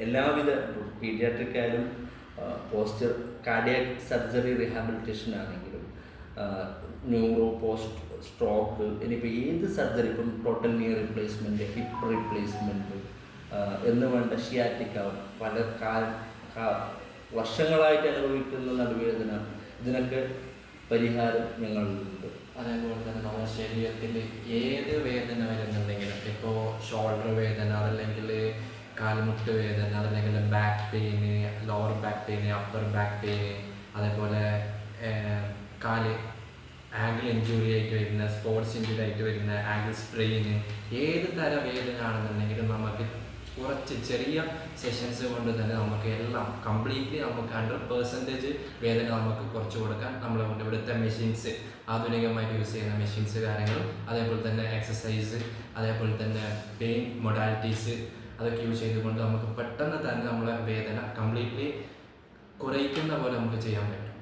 എല്ലാവിധ പീഡിയാട്രിക് ആയാലും poster cardiac surgery rehabilitation ആണെങ്കിലും ന്യൂറോ പോസ്റ്റ് സ്ട്രോക്ക് ഇനിയിപ്പോൾ ഏത് സർജറി ഇപ്പം ടോട്ടൽ നീ റീപ്ലേസ്മെൻറ്റ് ഹിപ്പ് റീപ്ലേസ്മെൻറ്റ് എന്ന് വേണ്ട ഷിയാറ്റിക് പല വർഷങ്ങളായിട്ട് അനുഭവിക്കുന്ന നടുവേദന ഇതിനൊക്കെ പരിഹാരം ഞങ്ങളുണ്ട്. അതേപോലെ തന്നെ നമ്മുടെ ശരീരത്തിൽ ഏത് വേദന വരുന്നുണ്ടെങ്കിലും ഇപ്പോൾ ഷോൾഡർ വേദന അതല്ലെങ്കിൽ കാൽമുട്ട് വേദന അതല്ലെങ്കിൽ back pain lower back pain upper back pain അതേപോലെ കാല് ആംഗിൾ ഇഞ്ചുറി ആയിട്ട് വരുന്ന സ്പോർട്സ് ഇഞ്ചുറി ആയിട്ട് വരുന്ന ആംഗിൾ സ്ട്രെയിന് ഏത് തരം വേദന ആണെന്നുണ്ടെങ്കിലും നമുക്ക് കുറച്ച് ചെറിയ സെഷൻസ് കൊണ്ട് തന്നെ നമുക്ക് എല്ലാം കംപ്ലീറ്റ്ലി നമുക്ക് 100% വേദന നമുക്ക് കുറച്ച് കൊടുക്കാൻ നമ്മളെ കൊണ്ട് ഇവിടുത്തെ മെഷീൻസ് ആധുനികമായിട്ട് യൂസ് ചെയ്യുന്ന മെഷീൻസ് കാര്യങ്ങളും അതേപോലെ തന്നെ എക്സസൈസ് അതേപോലെ തന്നെ പെയിൻ മൊഡാലിറ്റീസ് അതൊക്കെ യൂസ് ചെയ്തുകൊണ്ട് നമുക്ക് പെട്ടെന്ന് തന്നെ നമ്മളെ വേദന കംപ്ലീറ്റ്ലി കുറയ്ക്കുന്ന പോലെ നമുക്ക് ചെയ്യാൻ പറ്റും.